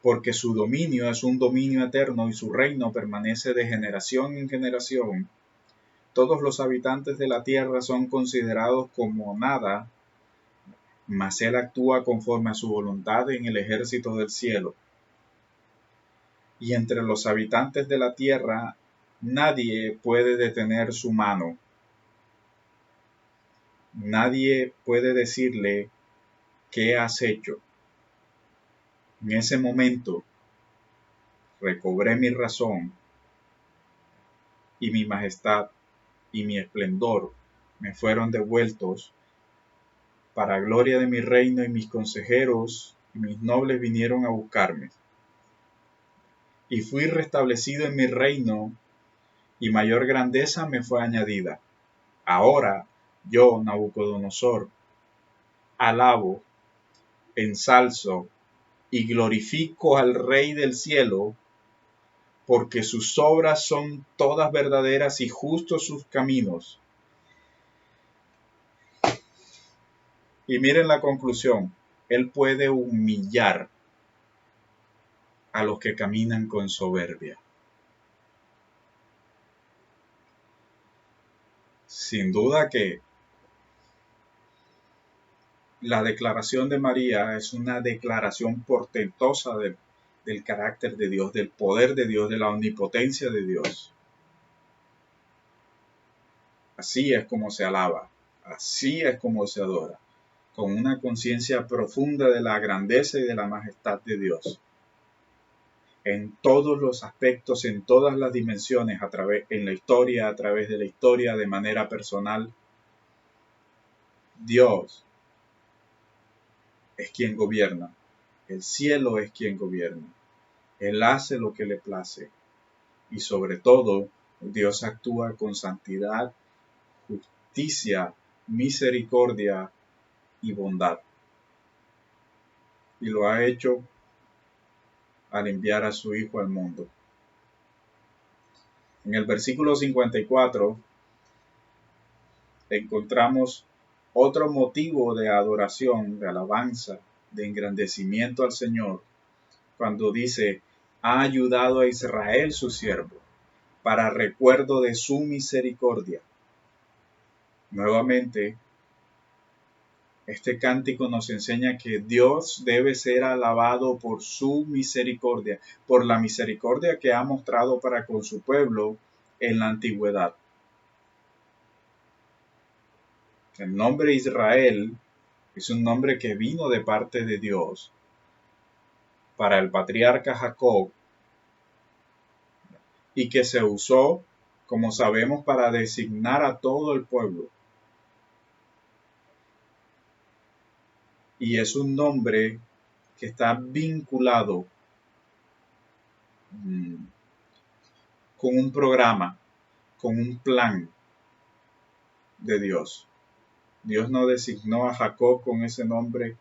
Porque su dominio es un dominio eterno, y su reino permanece de generación en generación. Todos los habitantes de la tierra son considerados como nada, mas él actúa conforme a su voluntad en el ejército del cielo. Y entre los habitantes de la tierra nadie puede detener su mano. Nadie puede decirle: ¿qué has hecho? En ese momento recobré mi razón, y mi majestad y mi esplendor me fueron devueltos para gloria de mi reino, y mis consejeros y mis nobles vinieron a buscarme. Y fui restablecido en mi reino, y mayor grandeza me fue añadida. Ahora yo, Nabucodonosor, alabo, ensalzo y glorifico al Rey del cielo, porque sus obras son todas verdaderas y justos sus caminos. Y miren la conclusión: Él puede humillar a los que caminan con soberbia. Sin duda que la declaración de María es una declaración portentosa del carácter de Dios, del poder de Dios, de la omnipotencia de Dios. Así es como se alaba, así es como se adora, con una conciencia profunda de la grandeza y de la majestad de Dios. En todos los aspectos, en todas las dimensiones, en la historia, a través de la historia, de manera personal, Dios es quien gobierna. El cielo es quien gobierna. Él hace lo que le place. Y sobre todo, Dios actúa con santidad, justicia, misericordia y bondad. Y lo ha hecho al enviar a su Hijo al mundo. En el versículo 54 encontramos otro motivo de adoración, de alabanza, de engrandecimiento al Señor, cuando dice: ha ayudado a Israel su siervo, para recuerdo de su misericordia. Nuevamente, este cántico nos enseña que Dios debe ser alabado por su misericordia, por la misericordia que ha mostrado para con su pueblo en la antigüedad. El nombre Israel es un nombre que vino de parte de Dios para el patriarca Jacob, y que se usó, como sabemos, para designar a todo el pueblo. Y es un nombre que está vinculado con un programa, con un plan de Dios. Dios no designó a Jacob con ese nombre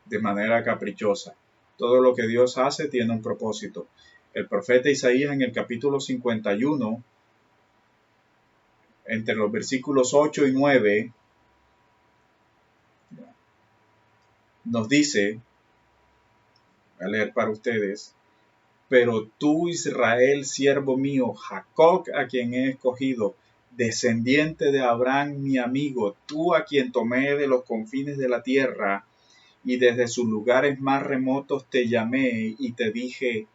de manera caprichosa. Todo lo que Dios hace tiene un propósito. El profeta Isaías, en el capítulo 51, entre los versículos 8 y 9, nos dice, voy a leer para ustedes: pero tú, Israel, siervo mío, Jacob, a quien he escogido, descendiente de Abraham, mi amigo, tú a quien tomé de los confines de la tierra, y desde sus lugares más remotos te llamé y te dije: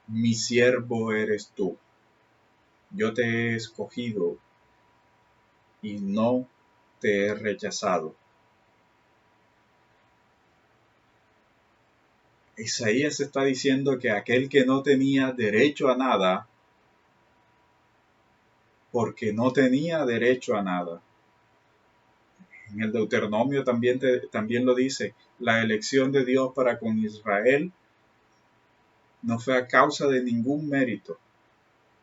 mi siervo eres tú. yo te he escogido y no te he rechazado. Isaías está diciendo que aquel que no tenía derecho a nada, porque no tenía derecho a nada. En el Deuteronomio también lo dice, la elección de Dios para con Israel no fue a causa de ningún mérito.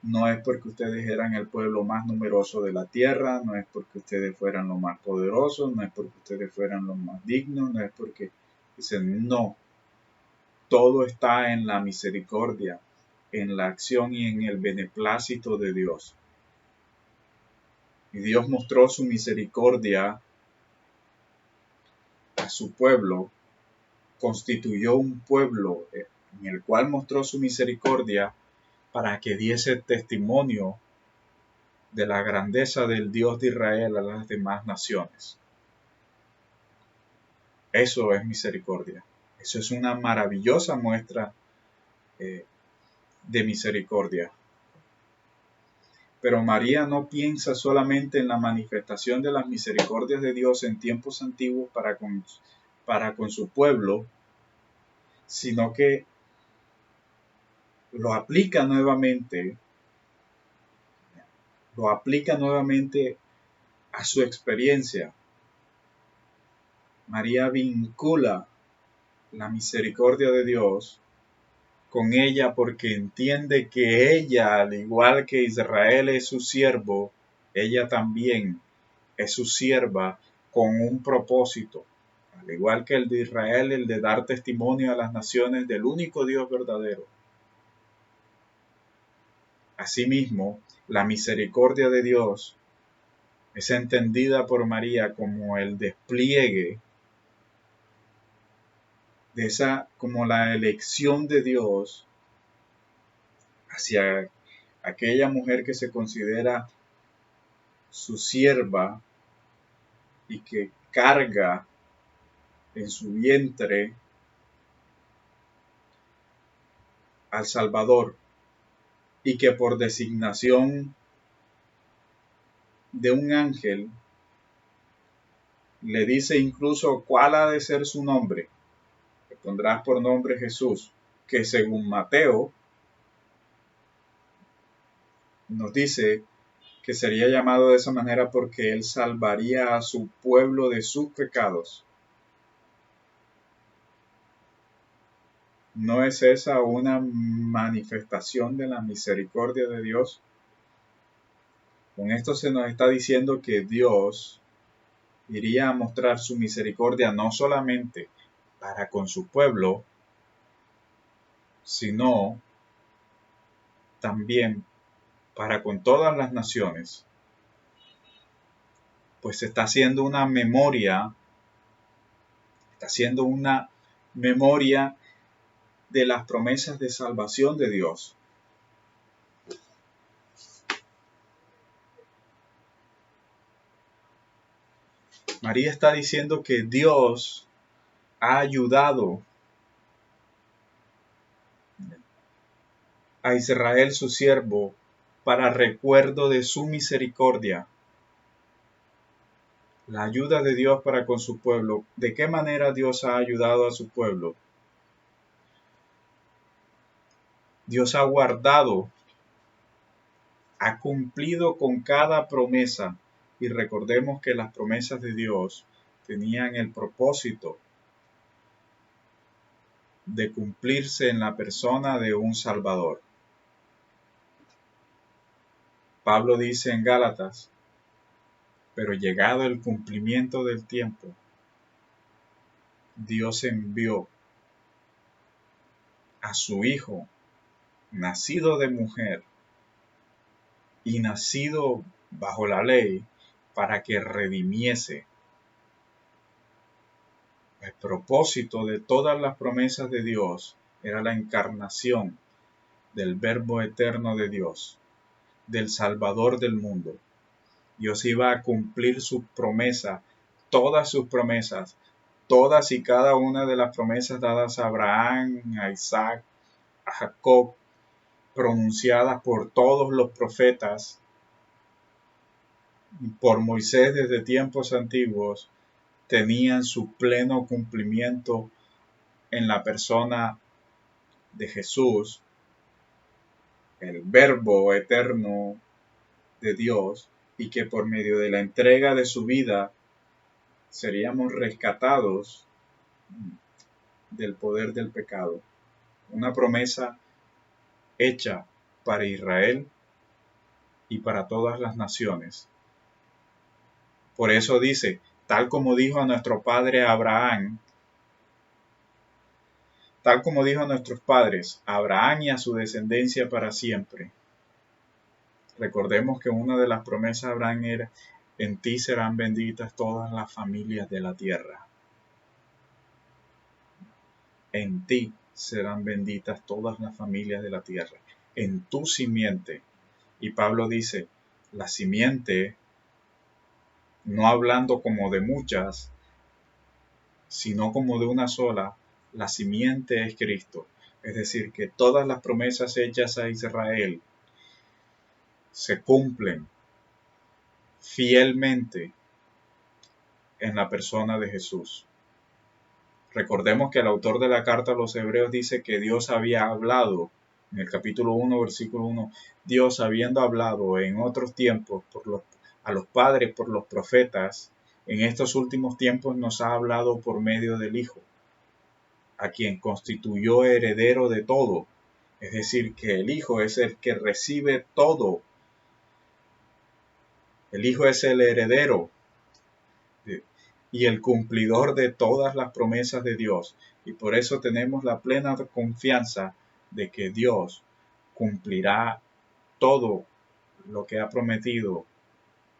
No es porque ustedes eran el pueblo más numeroso de la tierra, no es porque ustedes fueran los más poderosos, no es porque ustedes fueran los más dignos, no es porque... Dicen, no, todo está en la misericordia, en la acción y en el beneplácito de Dios. Y Dios mostró su misericordia a su pueblo, constituyó un pueblo en el cual mostró su misericordia para que diese testimonio de la grandeza del Dios de Israel a las demás naciones. Eso es misericordia. Eso es una maravillosa muestra de misericordia. Pero María no piensa solamente en la manifestación de las misericordias de Dios en tiempos antiguos para con su pueblo, sino que lo aplica nuevamente a su experiencia. María vincula la misericordia de Dios con ella porque entiende que ella, al igual que Israel es su siervo, ella también es su sierva con un propósito, al igual que el de Israel, el de dar testimonio a las naciones del único Dios verdadero. Asimismo, la misericordia de Dios es entendida por María como el despliegue de como la elección de Dios hacia aquella mujer que se considera su sierva y que carga en su vientre al Salvador y que por designación de un ángel le dice incluso cuál ha de ser su nombre. Le pondrás por nombre Jesús, que según Mateo nos dice que sería llamado de esa manera porque él salvaría a su pueblo de sus pecados. ¿No es esa una manifestación de la misericordia de Dios? Con esto se nos está diciendo que Dios iría a mostrar su misericordia no solamente para con su pueblo, sino también para con todas las naciones, pues está haciendo una memoria de las promesas de salvación de Dios. María está diciendo que Dios ha ayudado a Israel su siervo para recuerdo de su misericordia. La ayuda de Dios para con su pueblo. ¿De qué manera Dios ha ayudado a su pueblo? Dios ha guardado, ha cumplido con cada promesa. Y recordemos que las promesas de Dios tenían el propósito de cumplirse en la persona de un Salvador. Pablo dice en Gálatas, pero llegado el cumplimiento del tiempo, Dios envió a su Hijo, nacido de mujer y nacido bajo la ley, para que redimiese. El propósito de todas las promesas de Dios era la encarnación del Verbo eterno de Dios, del Salvador del mundo. Dios iba a cumplir su promesa, todas sus promesas, todas y cada una de las promesas dadas a Abraham, a Isaac, a Jacob, pronunciadas por todos los profetas, por Moisés desde tiempos antiguos, tenían su pleno cumplimiento en la persona de Jesús, el Verbo eterno de Dios, y que por medio de la entrega de su vida seríamos rescatados del poder del pecado. Una promesa hecha para Israel y para todas las naciones. Por eso dice, tal como dijo a nuestro padre Abraham, tal como dijo a nuestros padres, a Abraham y a su descendencia para siempre. Recordemos que una de las promesas de Abraham era, en ti serán benditas todas las familias de la tierra. En ti serán benditas todas las familias de la tierra. En tu simiente. Y Pablo dice, la simiente, no hablando como de muchas, sino como de una sola, la simiente es Cristo. Es decir, que todas las promesas hechas a Israel se cumplen fielmente en la persona de Jesús. Recordemos que el autor de la carta a los Hebreos dice que Dios había hablado, en el capítulo 1, versículo 1, Dios habiendo hablado en otros tiempos a los padres por los profetas, en estos últimos tiempos nos ha hablado por medio del Hijo, a quien constituyó heredero de todo. Es decir, que el Hijo es el que recibe todo. El Hijo es el heredero y el cumplidor de todas las promesas de Dios. Y por eso tenemos la plena confianza de que Dios cumplirá todo lo que ha prometido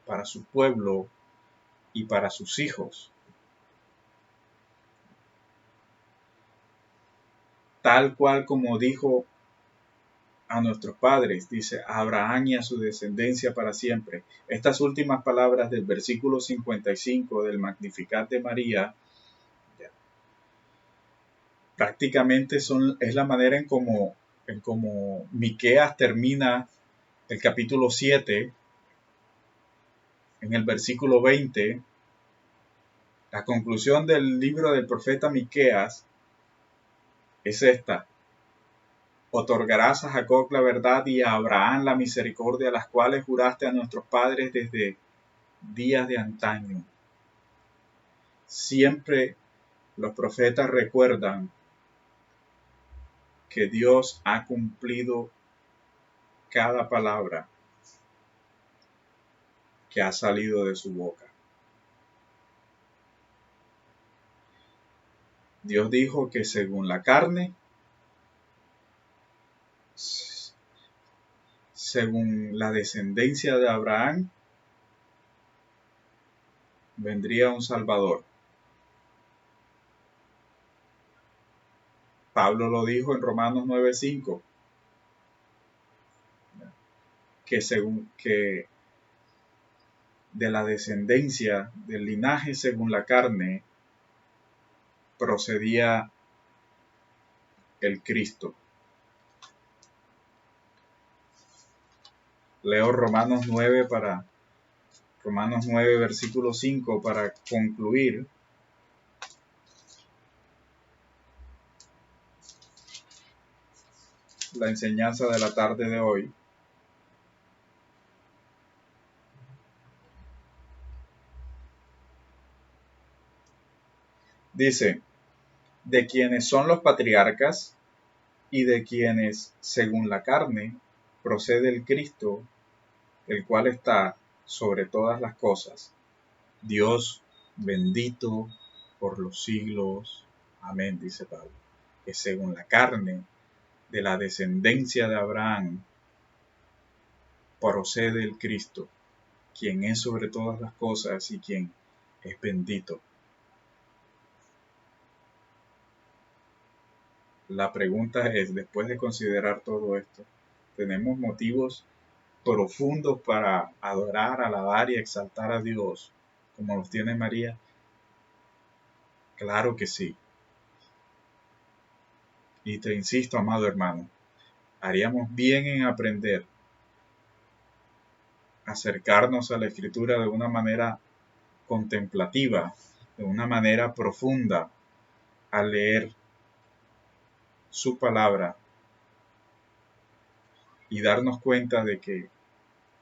para su pueblo y para sus hijos. Tal cual como dijo a nuestros padres, dice, a Abraham y a su descendencia para siempre. Estas últimas palabras del versículo 55 del Magnificat de María, prácticamente es la manera en como Miqueas termina el capítulo 7, en el versículo 20, la conclusión del libro del profeta Miqueas es esta: otorgarás a Jacob la verdad y a Abraham la misericordia, las cuales juraste a nuestros padres desde días de antaño. Siempre los profetas recuerdan que Dios ha cumplido cada palabra que ha salido de su boca. Dios dijo que según la carne, según la descendencia de Abraham, vendría un Salvador. Pablo lo dijo en Romanos 9:5, que según que de la descendencia, del linaje según la carne, procedía el Cristo. Leo Romanos 9 versículo 5 para concluir. La enseñanza de la tarde de hoy. Dice, de quienes son los patriarcas y de quienes, según la carne, procede el Cristo, el cual está sobre todas las cosas. Dios bendito por los siglos. Amén, dice Pablo. Que según la carne, de la descendencia de Abraham, procede el Cristo, quien es sobre todas las cosas y quien es bendito. La pregunta es, después de considerar todo esto, ¿tenemos motivos profundos para adorar, alabar y exaltar a Dios como los tiene María? Claro que sí. Y te insisto, amado hermano, haríamos bien en aprender a acercarnos a la Escritura de una manera contemplativa, de una manera profunda, a leer su palabra y darnos cuenta de que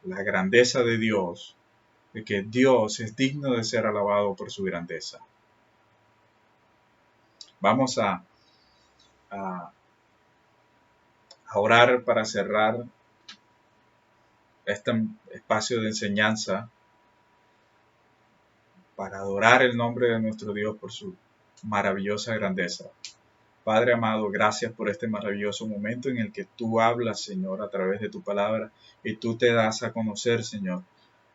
la grandeza de Dios, de que Dios es digno de ser alabado por su grandeza. Vamos a orar para cerrar este espacio de enseñanza, para adorar el nombre de nuestro Dios por su maravillosa grandeza. Padre amado, gracias por este maravilloso momento en el que tú hablas, Señor, a través de tu palabra, y tú te das a conocer, Señor,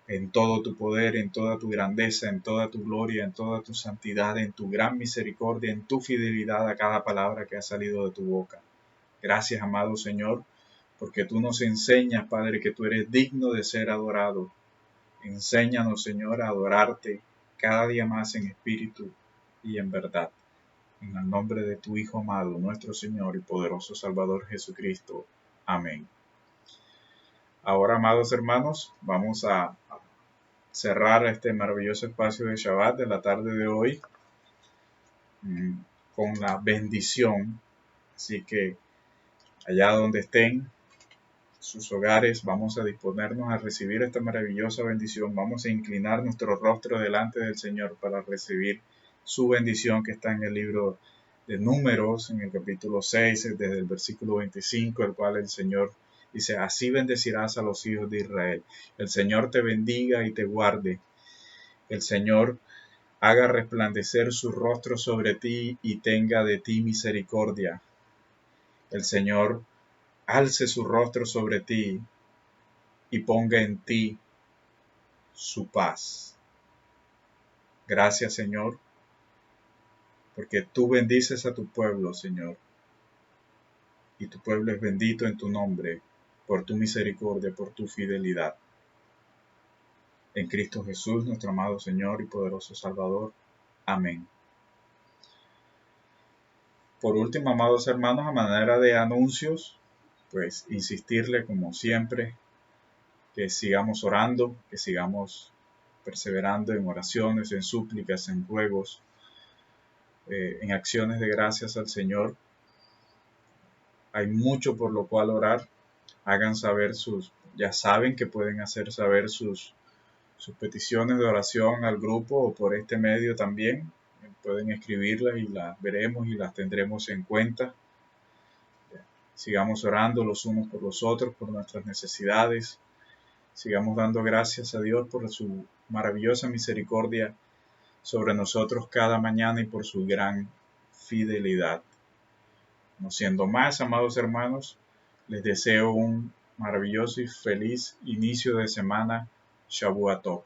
en todo tu poder, en toda tu grandeza, en toda tu gloria, en toda tu santidad, en tu gran misericordia, en tu fidelidad a cada palabra que ha salido de tu boca. Gracias, amado Señor, porque tú nos enseñas, Padre, que tú eres digno de ser adorado. Enséñanos, Señor, a adorarte cada día más en espíritu y en verdad. En el nombre de tu Hijo amado, nuestro Señor y poderoso Salvador Jesucristo. Amén. Ahora, amados hermanos, vamos a cerrar este maravilloso espacio de Shabbat de la tarde de hoy con la bendición. Así que allá donde estén sus hogares, vamos a disponernos a recibir esta maravillosa bendición. Vamos a inclinar nuestro rostro delante del Señor para recibir su bendición que está en el libro de Números, en el capítulo 6, desde el versículo 25, el cual el Señor dice: así bendecirás a los hijos de Israel. El Señor te bendiga y te guarde. El Señor haga resplandecer su rostro sobre ti y tenga de ti misericordia. El Señor alce su rostro sobre ti y ponga en ti su paz. Gracias, Señor, porque tú bendices a tu pueblo, Señor, y tu pueblo es bendito en tu nombre, por tu misericordia, por tu fidelidad. En Cristo Jesús, nuestro amado Señor y poderoso Salvador. Amén. Por último, amados hermanos, a manera de anuncios, pues insistirle como siempre que sigamos orando, que sigamos perseverando en oraciones, en súplicas, en ruegos, en acciones de gracias al Señor. Hay mucho por lo cual orar. Hagan saber ya saben que pueden hacer saber sus peticiones de oración al grupo o por este medio también. Pueden escribirlas y las veremos y las tendremos en cuenta. Sigamos orando los unos por los otros, por nuestras necesidades. Sigamos dando gracias a Dios por su maravillosa misericordia sobre nosotros cada mañana y por su gran fidelidad. No siendo más, amados hermanos, les deseo un maravilloso y feliz inicio de semana. Shavuot Tov.